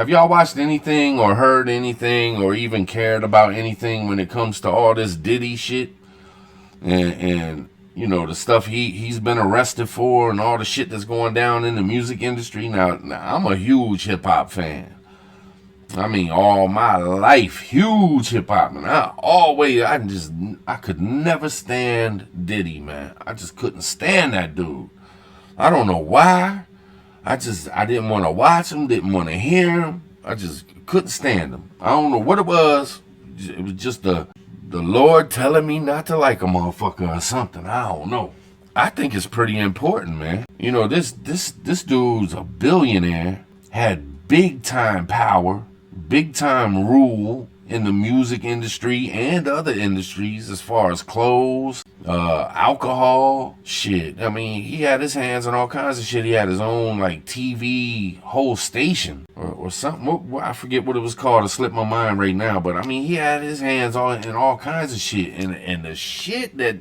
have y'all watched anything or heard anything or even cared about anything when it comes to all this Diddy shit and you know the stuff he's been arrested for and all the shit that's going down in the music industry? Now I'm a huge hip hop fan. I mean, all my life, huge hip hop, man. I could never stand Diddy, man. I just couldn't stand that dude. I don't know why. I didn't want to watch him, didn't want to hear him. I just couldn't stand him. I don't know what it was. It was just the Lord telling me not to like a motherfucker or something. I don't know. I think it's pretty important, man. You know, this dude's a billionaire, had big time power, big time rule in the music industry and other industries as far as clothes, alcohol, shit. I mean, he had his hands on all kinds of shit. He had his own like TV whole station or something. I forget what it was called. It slipped my mind right now. But I mean, he had his hands on in all kinds of shit. And the shit that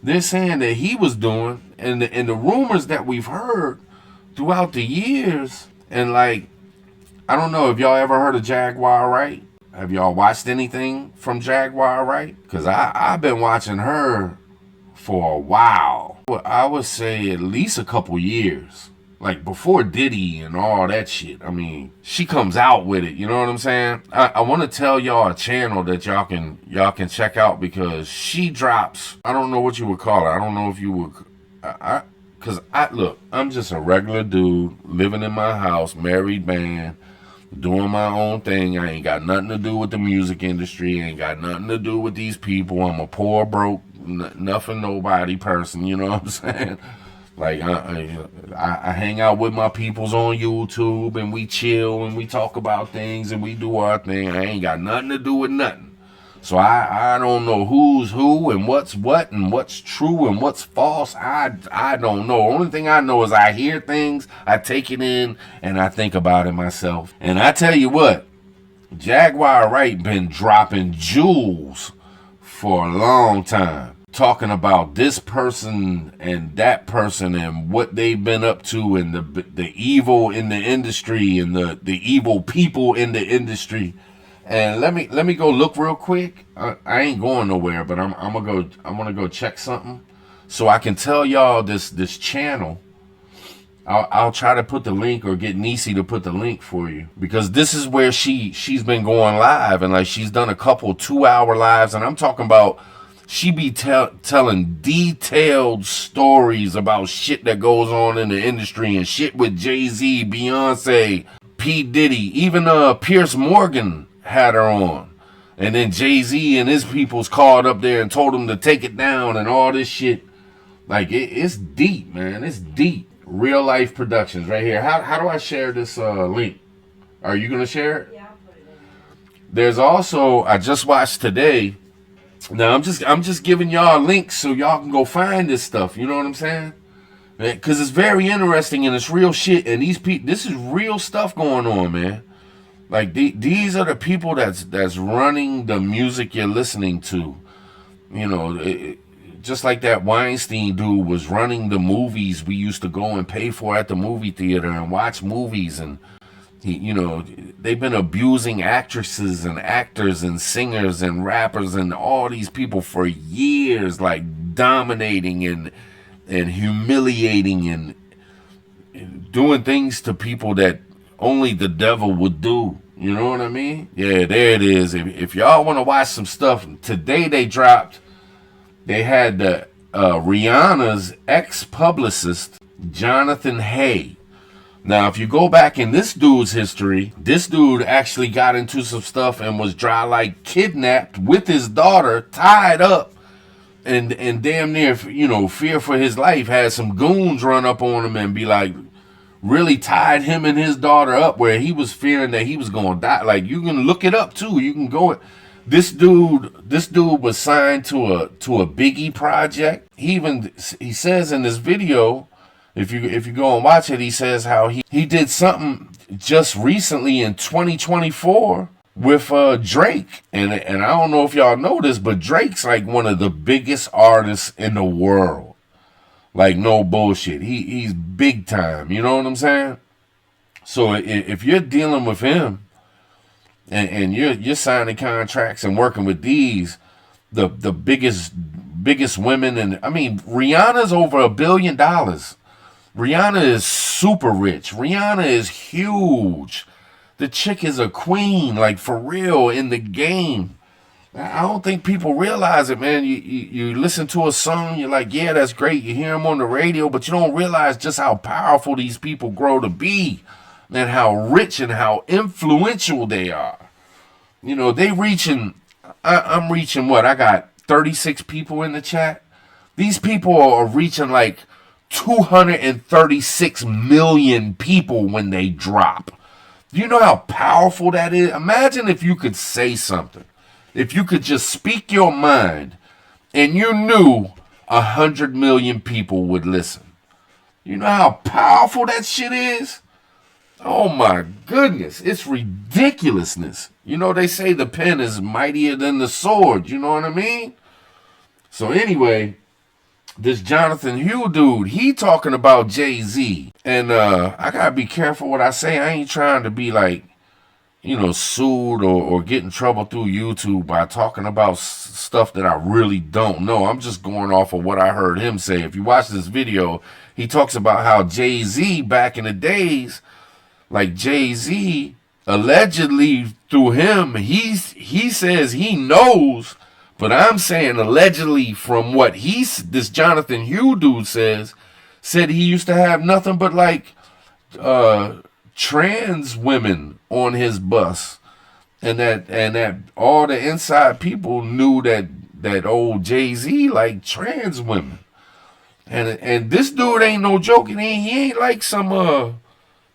they're saying that he was doing and the rumors that we've heard throughout the years. And like, I don't know if y'all ever heard of Jaguar Wright. Have y'all watched anything from Jaguar Wright? Because I've been watching her for a while. I would say at least a couple years. Like before Diddy and all that shit. I mean, she comes out with it. You know what I'm saying? I want to tell y'all a channel that y'all can check out because she drops. I don't know what you would call it. I don't know if you would. Look, I'm just a regular dude living in my house, married man, doing my own thing. I ain't got nothing to do with the music industry. Ain't got nothing to do with these people. I'm a poor, broke, nothing, nobody person. You know what I'm saying? Like, I hang out with my peoples on YouTube, and we chill, and we talk about things, and we do our thing. I ain't got nothing to do with nothing. So I don't know who's who and what's what and what's true and what's false. I don't know. Only thing I know is I hear things, I take it in, and I think about it myself. And I tell you what, Jaguar Wright been dropping jewels for a long time. Talking about this person and that person and what they've been up to and the evil in the industry and the evil people in the industry. And let me go look real quick. I ain't going nowhere, but I'm gonna go check something so I can tell y'all this channel. I'll try to put the link or get Nisi to put the link for you because this is where she's been going live and like she's done a couple 2-hour lives and I'm talking about she be telling detailed stories about shit that goes on in the industry and shit with Jay-Z, Beyonce, P. Diddy, even Pierce Morgan had her on. And then Jay-Z and his people's called up there and told him to take it down and all this shit. Like, it's deep, man. It's deep. Real Life Productions right here. How do I share this link? Are you going to share it? Yeah, I'll put it in. There's also, I just watched today. Now, I'm just giving y'all links so y'all can go find this stuff. You know what I'm saying? Because it's very interesting and it's real shit. And these people, this is real stuff going on, man. Like these are the people that's running the music you're listening to. You know, just like that Weinstein dude was running the movies we used to go and pay for at the movie theater and watch movies. And, they've been abusing actresses and actors and singers and rappers and all these people for years, like dominating and humiliating and doing things to people that only the devil would do. You know what I mean? Yeah, there it is. If y'all want to watch some stuff, today they had the Rihanna's ex-publicist, Jonathan Hay. Now, if you go back in this dude's history, this dude actually got into some stuff and was kidnapped with his daughter, tied up, and damn near, fear for his life, had some goons run up on him and be like, really tied him and his daughter up where he was fearing that he was going to die. Like, you can look it up too. You can go. This dude was signed to a Biggie project. He says in this video, if you go and watch it, he says how he did something just recently in 2024 with Drake. And I don't know if y'all know this, but Drake's like one of the biggest artists in the world. Like, no bullshit. He's big time. You know what I'm saying? So if you're dealing with him and you're signing contracts and working with these the biggest women, and I mean Rihanna's over $1 billion. Rihanna is super rich. Rihanna is huge. The chick is a queen, like for real, in the game. I don't think people realize it, man. You listen to a song, you're like, yeah, that's great. You hear them on the radio, but you don't realize just how powerful these people grow to be and how rich and how influential they are. You know, they reaching, I'm reaching what? I got 36 people in the chat. These people are reaching like 236 million people when they drop. Do you know how powerful that is? Imagine if you could say something. If you could just speak your mind and you knew 100 million people would listen. You know how powerful that shit is? Oh my goodness. It's ridiculousness. You know, they say the pen is mightier than the sword. You know what I mean? So anyway, this Jonathan Hugh dude, he talking about Jay-Z. And I gotta be careful what I say. I ain't trying to be like, you know, sued or get in trouble through YouTube by talking about stuff that I really don't know. I'm just going off of what I heard him say. If you watch this video, he talks about how Jay-Z back in the days, like Jay-Z allegedly through him, he says he knows, but I'm saying allegedly from what this Jonathan Hugh dude said he used to have nothing but like trans women on his bus, and that all the inside people knew that old Jay-Z like trans women, and this dude ain't no joke. He ain't like some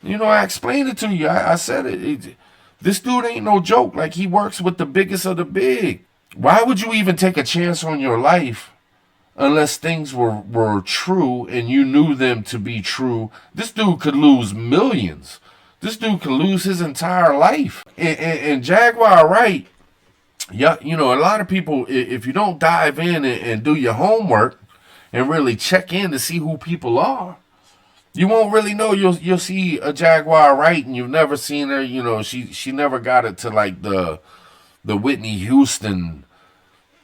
you know, I explained it to you. I said it. This dude ain't no joke. Like, he works with the biggest of the big. Why would you even take a chance on your life unless things were true and you knew them to be true? This dude could lose millions. This dude could lose his entire life. And Jaguar Wright, yeah, you know, a lot of people, if you don't dive in and do your homework and really check in to see who people are, you won't really know. You'll see a Jaguar Wright and you've never seen her. You know, she never got it to like the Whitney Houston,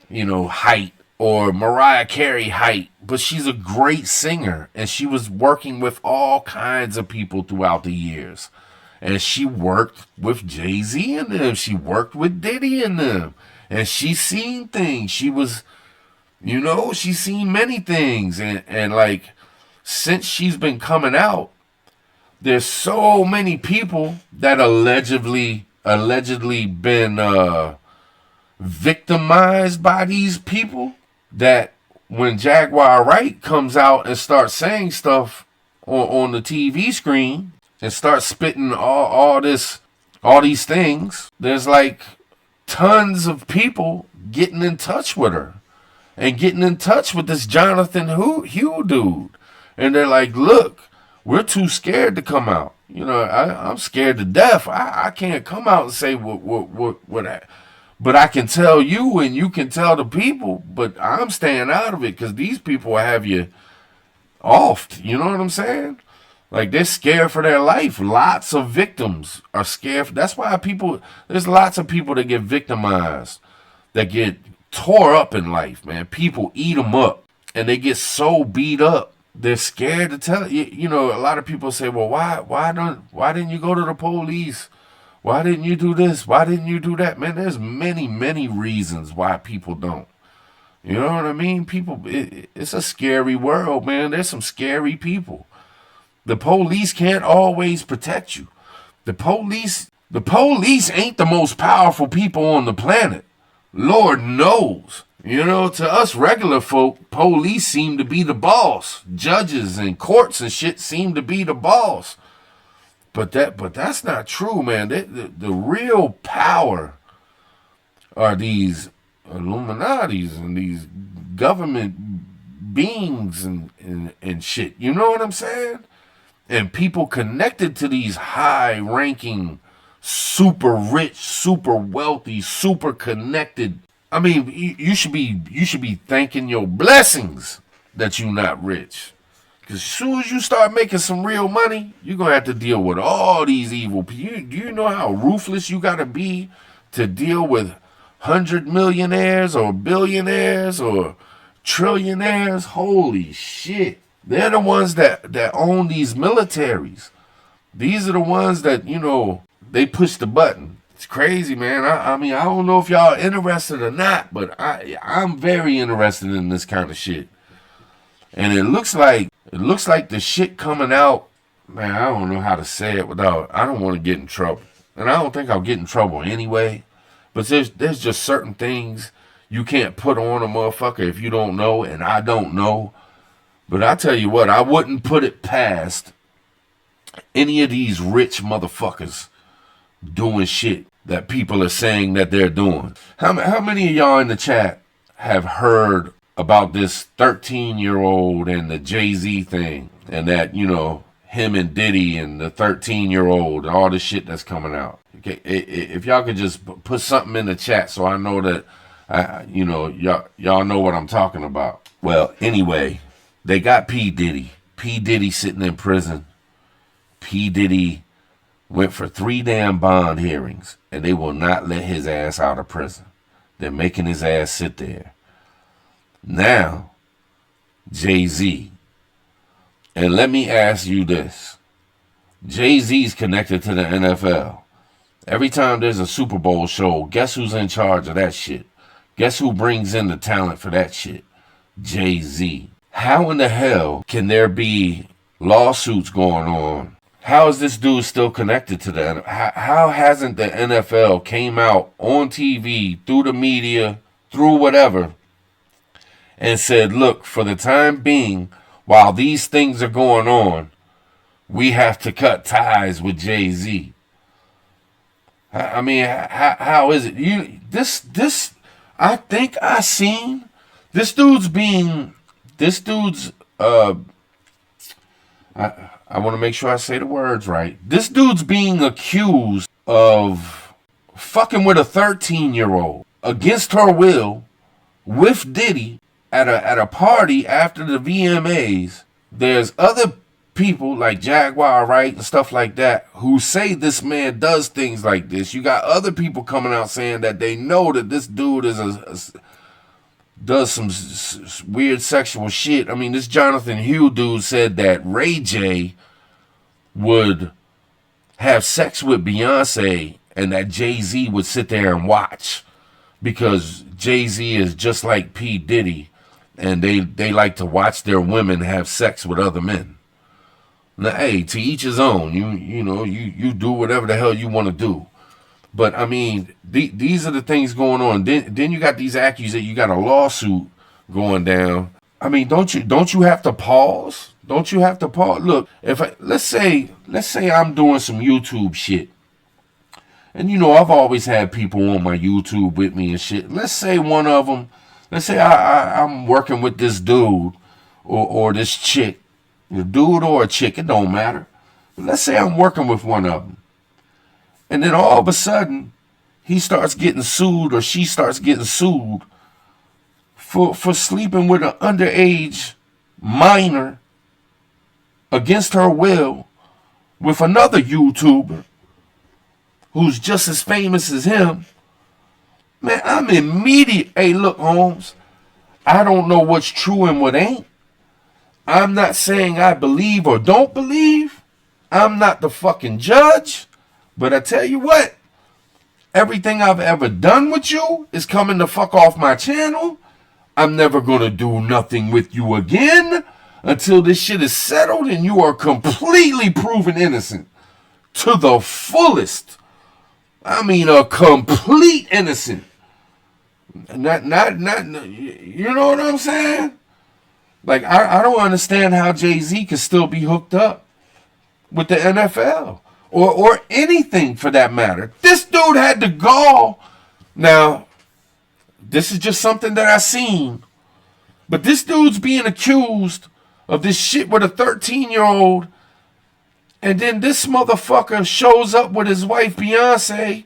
you know, height or Mariah Carey height. But she's a great singer, and she was working with all kinds of people throughout the years. And she worked with Jay-Z and them. She worked with Diddy and them. And she's seen things. She was, you know, she's seen many things. And like, since she's been coming out, there's so many people that allegedly been victimized by these people, that when Jaguar Wright comes out and starts saying stuff on the TV screen and starts spitting all these things, there's like tons of people getting in touch with her and getting in touch with this Jonathan Hugh dude. And they're like, look, we're too scared to come out. You know, I'm scared to death. I can't come out and say what but I can tell you and you can tell the people, but I'm staying out of it because these people have you offed. You know what I'm saying? Like, they're scared for their life. Lots of victims are scared. That's why there's lots of people that get victimized, that get tore up in life, man. People eat them up and they get so beat up. They're scared to tell you. You know, a lot of people say, well, why didn't you go to the police? Why didn't you do this? Why didn't you do that? Man, there's many, many reasons why people don't. You know what I mean? People, it's a scary world, man. There's some scary people. The police can't always protect you. The police ain't the most powerful people on the planet. Lord knows. You know, to us regular folk, police seem to be the boss. Judges and courts and shit seem to be the boss. But that's not true, man. The real power are these Illuminatis and these government beings and shit. You know what I'm saying? And people connected to these high-ranking, super rich, super wealthy, super connected. I mean, you should be thanking your blessings that you're not rich. Because as soon as you start making some real money, you're going to have to deal with all these evil people. Do you know how ruthless you got to be to deal with 100 millionaires or billionaires or trillionaires? Holy shit. They're the ones that own these militaries. These are the ones that, they push the button. It's crazy, man. I mean, I don't know if y'all are interested or not, but I'm very interested in this kind of shit. And it looks like the shit coming out, man, I don't know how to say it I don't want to get in trouble. And I don't think I'll get in trouble anyway. But there's just certain things you can't put on a motherfucker if you don't know, and I don't know. But I tell you what, I wouldn't put it past any of these rich motherfuckers doing shit that people are saying that they're doing. How many of y'all in the chat have heard about this 13-year-old and the Jay-Z thing, and that, him and Diddy and the 13-year-old, all the shit that's coming out? Okay, if y'all could just put something in the chat so I know that, y'all know what I'm talking about. Well, anyway, they got P. Diddy. P. Diddy sitting in prison. P. Diddy went for 3 damn bond hearings, and they will not let his ass out of prison. They're making his ass sit there. Now, Jay-Z. And let me ask you this. Jay-Z's connected to the NFL. Every time there's a Super Bowl show, guess who's in charge of that shit? Guess who brings in the talent for that shit? Jay-Z. How in the hell can there be lawsuits going on? How is this dude still connected to the NFL? How hasn't the NFL came out on TV, through the media, through whatever, and said, look, for the time being, while these things are going on, we have to cut ties with Jay-Z? I mean, how is it? I think I seen this dude's I want to make sure I say the words right. This dude's being accused of fucking with a 13-year-old against her will with Diddy at a party after the VMAs. There's other people like Jaguar Wright and stuff like that who say this man does things like this. You got other people coming out saying that they know that this dude is does some weird sexual shit. I mean, this Jonathan Hugh dude said that Ray J would have sex with Beyonce and that Jay-Z would sit there and watch, because Jay-Z is just like P. Diddy, and they like to watch their women have sex with other men. Now, hey, to each his own. You do whatever the hell you want to do. But I mean, these are the things going on. Then you got these accusations. You got a lawsuit going down. I mean, don't you have to pause? Don't you have to pause? Look, let's say I'm doing some YouTube shit, and I've always had people on my YouTube with me and shit. Let's say one of them. Let's say I'm working with this dude or this chick, a dude or a chick. It don't matter. But let's say I'm working with one of them. And then all of a sudden, he starts getting sued or she starts getting sued for sleeping with an underage minor against her will with another YouTuber who's just as famous as him. Man, I'm immediate. Hey, look, Holmes, I don't know what's true and what ain't. I'm not saying I believe or don't believe. I'm not the fucking judge. But I tell you what, everything I've ever done with you is coming the fuck off my channel. I'm never going to do nothing with you again until this shit is settled and you are completely proven innocent to the fullest. I mean, a complete innocent. Not, you know what I'm saying? Like, I don't understand how Jay-Z can still be hooked up with the NFL. Or anything for that matter. This dude had the gall. Now, this is just something that I seen. But this dude's being accused of this shit with a 13-year-old. And then this motherfucker shows up with his wife Beyonce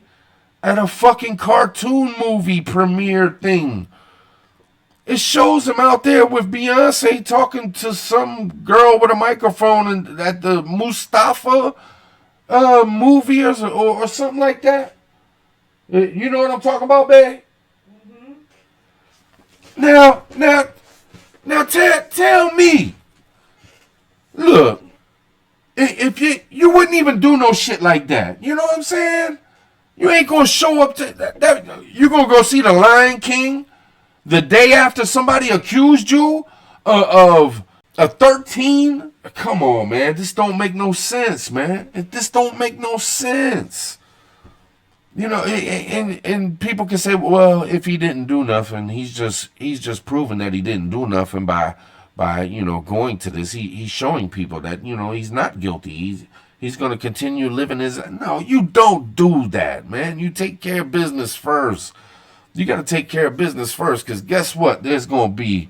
at a fucking cartoon movie premiere thing. It shows him out there with Beyonce talking to some girl with a microphone and at the Mustafa movie or something like that. You know what I'm talking about, babe? Mm-hmm. Now tell me. Look, if you wouldn't even do no shit like that. You know what I'm saying? You ain't gonna show up to that. You gonna go see The Lion King the day after somebody accused you of a 13? Come on, man. This don't make no sense, man. This don't make no sense. You know, and people can say, well, if he didn't do nothing, he's just proving that he didn't do nothing by going to this. He's showing people that he's not guilty. He's going to continue living his. No, you don't do that, man. You take care of business first. You got to take care of business first, because guess what? There's going to be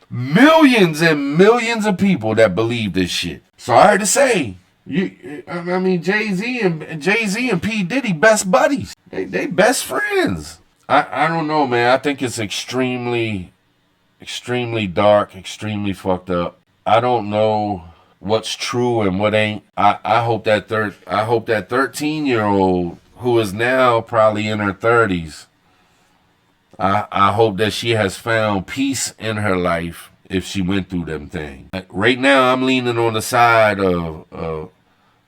millions and millions of people that believe this shit. Sorry to say. Jay-Z and P. Diddy best buddies. They best friends. I don't know, man. I think it's extremely dark, extremely fucked up. I don't know what's true and what ain't. I hope that 13-year-old who is now probably in her 30s, I hope that she has found peace in her life if she went through them things. Right now, I'm leaning on the side of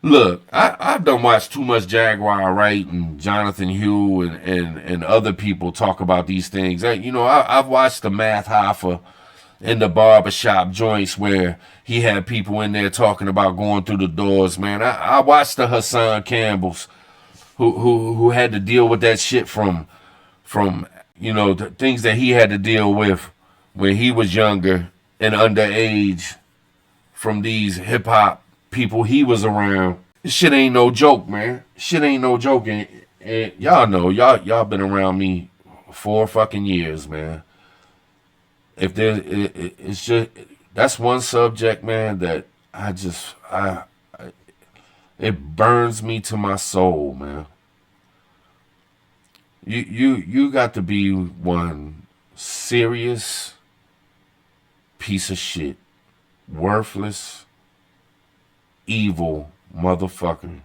look, I've done watched too much Jaguar Wright and Jonathan Hugh and other people talk about these things. I've watched the Math Hoffa in the barbershop joints where he had people in there talking about going through the doors, man. I watched the Hassan Campbells who had to deal with that shit from the things that he had to deal with when he was younger and underage from these hip hop people he was around. This shit ain't no joke, man. Shit ain't no joke. And y'all know, y'all been around me 4 fucking years, man. If there, it's just, that's one subject, man, that it burns me to my soul, man. You got to be one serious piece of shit, worthless, evil motherfucker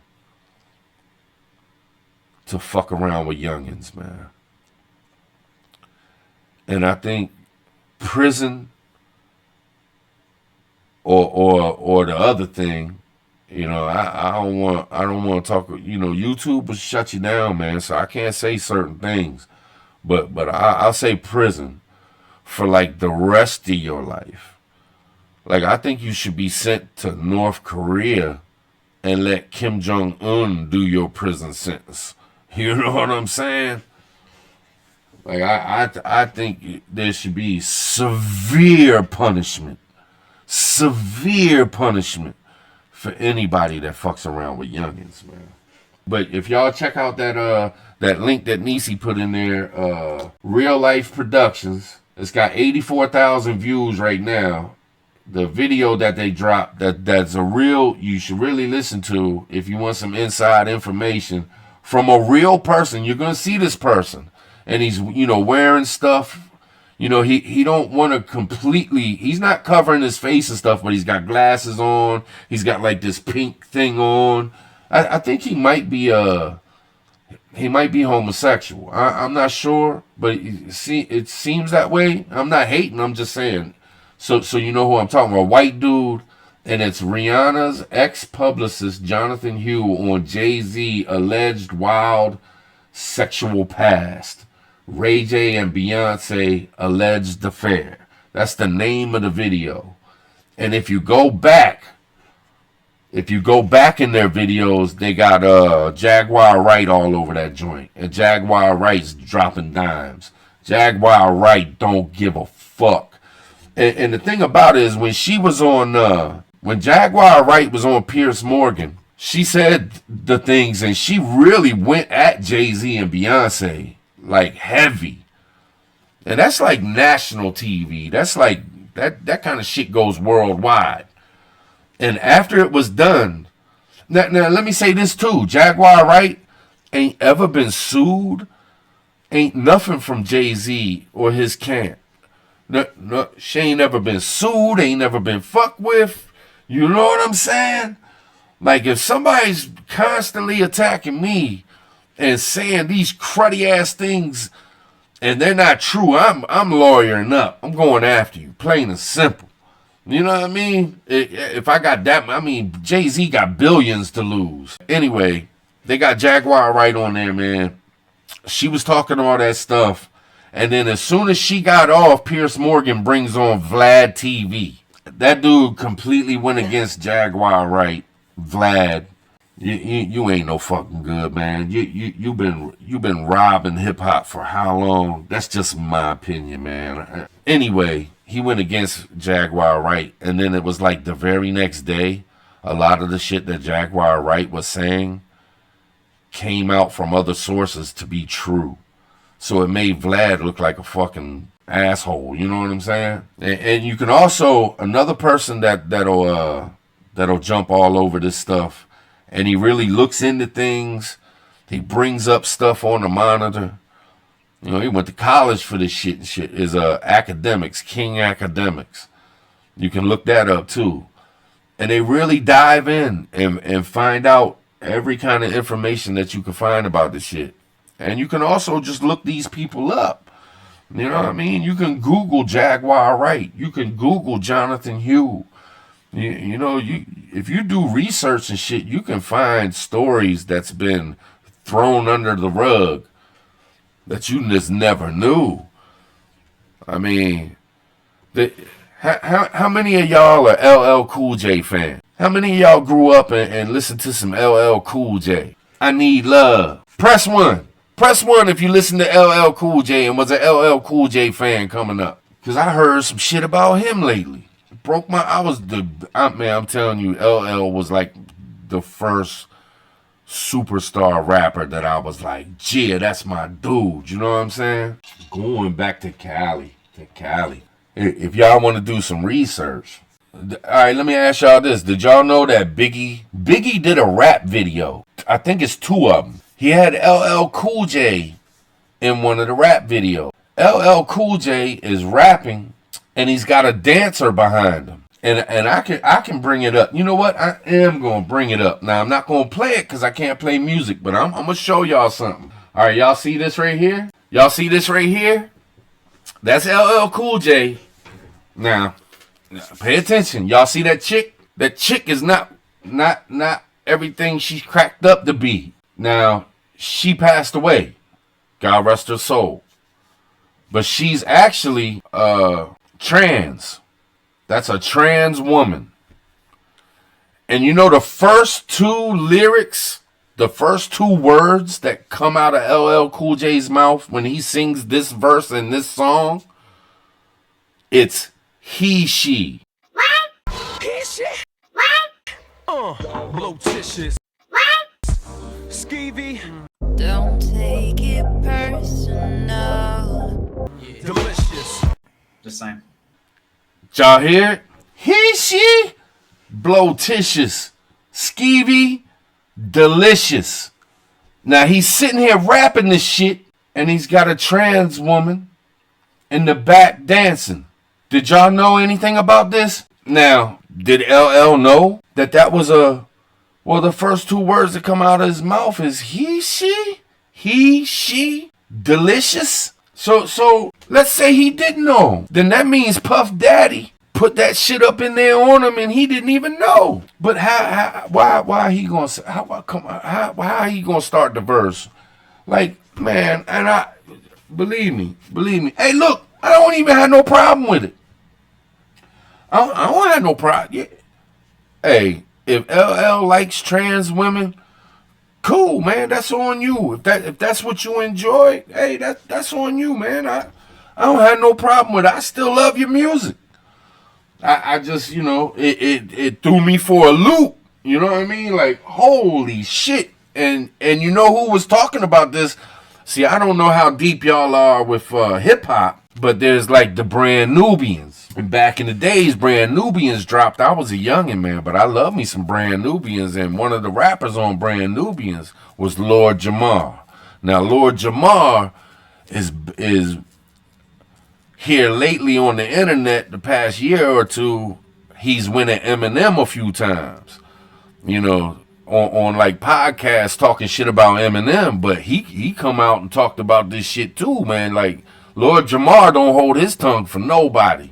to fuck around with youngins, man. And I think prison or the other thing, I don't want to talk. YouTube will shut you down, man. So I can't say certain things, but I'll say prison for like the rest of your life. Like, I think you should be sent to North Korea and let Kim Jong-un do your prison sentence. You know what I'm saying? Like, I think there should be severe punishment for anybody that fucks around with youngins, man. But if y'all check out that link that Nisi put in there, Real Life Productions, it's got 84,000 views right now. The video that they dropped, that's you should really listen to if you want some inside information from a real person. You're going to see this person. And he's, wearing stuff. He don't want to completely, he's not covering his face and stuff, but he's got glasses on. He's got like this pink thing on. I think he might be homosexual. I'm not sure, but it seems that way. I'm not hating, I'm just saying. So you know who I'm talking about. A white dude, and it's Rihanna's ex-publicist, Jonathan Hugh, on Jay-Z alleged wild sexual past. Ray J and Beyonce alleged affair. That's the name of the video. And if you go back in their videos, they got Jaguar Wright all over that joint. And Jaguar Wright's dropping dimes. Jaguar Wright don't give a fuck. And the thing about it is, when Jaguar Wright was on Piers Morgan, she said the things, and she really went at Jay-Z and Beyonce like heavy. And that's like national TV. That's like that kind of shit goes worldwide. And after it was done, now let me say this too. Jaguar Wright ain't ever been sued. Ain't nothing from Jay-Z or his camp. No, she ain't never been sued, ain't never been fucked with. You know what I'm saying? Like, if somebody's constantly attacking me and saying these cruddy ass things and they're not true, I'm lawyering up. I'm going after you, plain and simple. You know what I mean? If I got that, I mean, Jay-Z got billions to lose. Anyway, they got Jaguar Wright on there, man. She was talking all that stuff. And then as soon as she got off, Pierce Morgan brings on Vlad TV. That dude completely went against Jaguar Wright. Vlad, you ain't no fucking good, man. You been robbing hip hop for how long? That's just my opinion, man. Anyway, he went against Jaguar Wright, and then it was like the very next day, a lot of the shit that Jaguar Wright was saying came out from other sources to be true. So it made Vlad look like a fucking asshole. You know what I'm saying? And you can also, another person that'll jump all over this stuff, and he really looks into things. He brings up stuff on the monitor. You know, he went to college for this shit and shit. Is Academics, King Academics. You can look that up too. And they really dive in and find out every kind of information that you can find about this shit. And you can also just look these people up. You know what I mean? You can Google Jaguar Wright. You can Google Jonathan Hugh. You know, if you do research and shit, you can find stories that's been thrown under the rug that you just never knew. I mean, how many of y'all are LL Cool J fans? How many of y'all grew up and listened to some LL Cool J? I Need Love. Press 1. Press 1 if you listen to LL Cool J and was an LL Cool J fan coming up. Because I heard some shit about him lately. It broke my... I'm telling you, LL was like the first superstar rapper that I was like, yeah, that's my dude. You know what I'm saying? Going back to Cali. If y'all want to do some research. All right, let me ask y'all this. Did y'all know that Biggie did a rap video? I think it's 2 of them. He had LL Cool J in one of the rap videos. LL Cool J is rapping, and he's got a dancer behind him. And I can bring it up. You know what? I am going to bring it up. Now, I'm not going to play it because I can't play music, but I'm going to show y'all something. All right, y'all see this right here? Y'all see this right here? That's LL Cool J. Now, pay attention. Y'all see that chick? That chick is not everything she's cracked up to be. Now, she passed away. God rest her soul. But she's actually trans. That's a trans woman. And you know the first 2 lyrics, the first 2 words that come out of LL Cool J's mouth when he sings this verse in this song? It's he, she. What? He, she. What? Blotitious. What? Skeevy. Don't take it personal. Yeah. Delicious. Just saying. Y'all hear it? He, she, blotitious, skeevy, delicious. Now he's sitting here rapping this shit, and he's got a trans woman in the back dancing. Did y'all know anything about this? Now, did LL know that was the first 2 words that come out of his mouth is he, she, delicious? So let's say he didn't know. Then that means Puff Daddy put that shit up in there on him and he didn't even know. But why he gonna how he gonna start the verse? Like, man, and I believe me. Hey, look, I don't even have no problem with it. I don't have no problem. Yeah. Hey, if LL likes trans women, cool, man. That's on you. If that's what you enjoy, hey, that's on you, man. I don't have no problem with it. I still love your music. I just, you know, it threw me for a loop. You know what I mean? Like, holy shit. And you know who was talking about this? See, I don't know how deep y'all are with hip hop, but there's like the Brand Nubians. And back in the days, Brand Nubians dropped. I was a youngin', man, but I love me some Brand Nubians. And one of the rappers on Brand Nubians was Lord Jamar. Now, Lord Jamar here lately on the internet, the past year or two, he's went at Eminem a few times. You know, on like podcasts talking shit about Eminem, but he come out and talked about this shit too, man. Like Lord Jamar don't hold his tongue for nobody.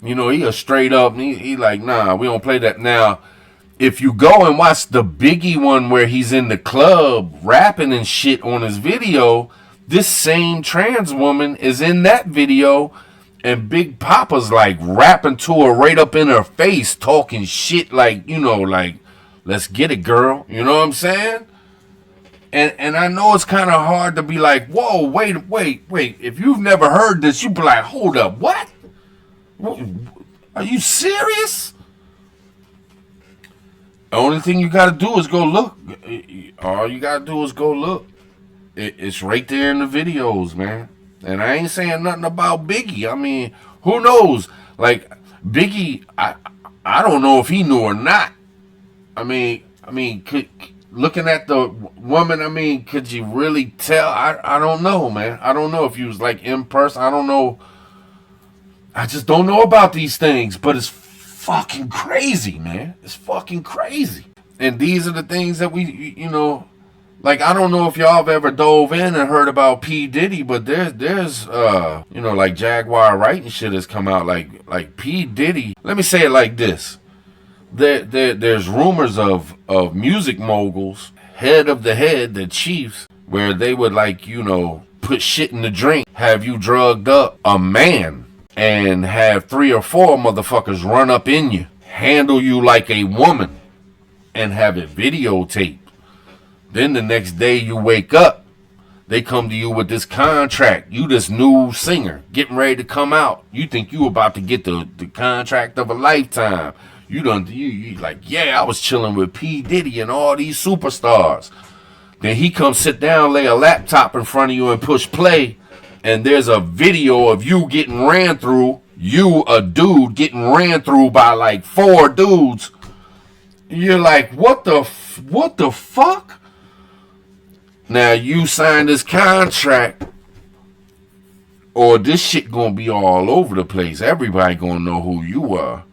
You know, he a straight up, he like, nah, we don't play that. Now, if you go and watch the Biggie one where he's in the club rapping and shit on his video, this same trans woman is in that video, and Big Papa's like rapping to her right up in her face, talking shit like, you know, like, let's get it, girl. You know what I'm saying? And I know it's kind of hard to be like, whoa, wait. If you've never heard this, you'd be like, hold up, what? Are you serious? The only thing you gotta do is go look. All you gotta do is go look. It's right there in the videos, man. And I ain't saying nothing about Biggie. I mean, who knows? Like, Biggie, I don't know if he knew or not. I mean, looking at the woman, I mean, could you really tell? I don't know, man. I don't know if he was like in person. I don't know. I just don't know about these things, but it's fucking crazy, man. It's fucking crazy. And these are the things that we, you know, like, I don't know if y'all have ever dove in and heard about P. Diddy, but there's you know, like Jaguar Wright and shit has come out, like P. Diddy. Let me say it like this. There's rumors of music moguls, head of the chiefs, where they would, like, you know, put shit in the drink, have you drugged up, a man, and have 3 or 4 motherfuckers run up in you, handle you like a woman, and have it videotaped. Then the next day you wake up, they come to you with this contract. You this new singer, getting ready to come out. You think you about to get the contract of a lifetime. You like, yeah, I was chilling with P. Diddy and all these superstars. Then he comes sit down, lay a laptop in front of you and push play, and there's a video of you getting ran through, you, a dude, getting ran through by like 4 dudes. You're like, what the fuck? Now, you signed this contract, or this shit gonna be all over the place. Everybody gonna know who you are.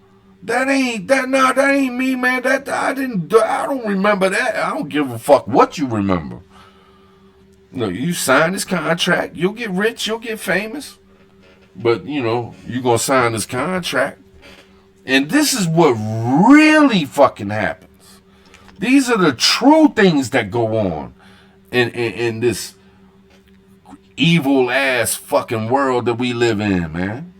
That ain't me, man. I don't remember that. I don't give a fuck what you remember. No, you sign this contract, you'll get rich, you'll get famous. But, you know, you gonna sign this contract. And this is what really fucking happens. These are the true things that go on in this evil ass fucking world that we live in, man.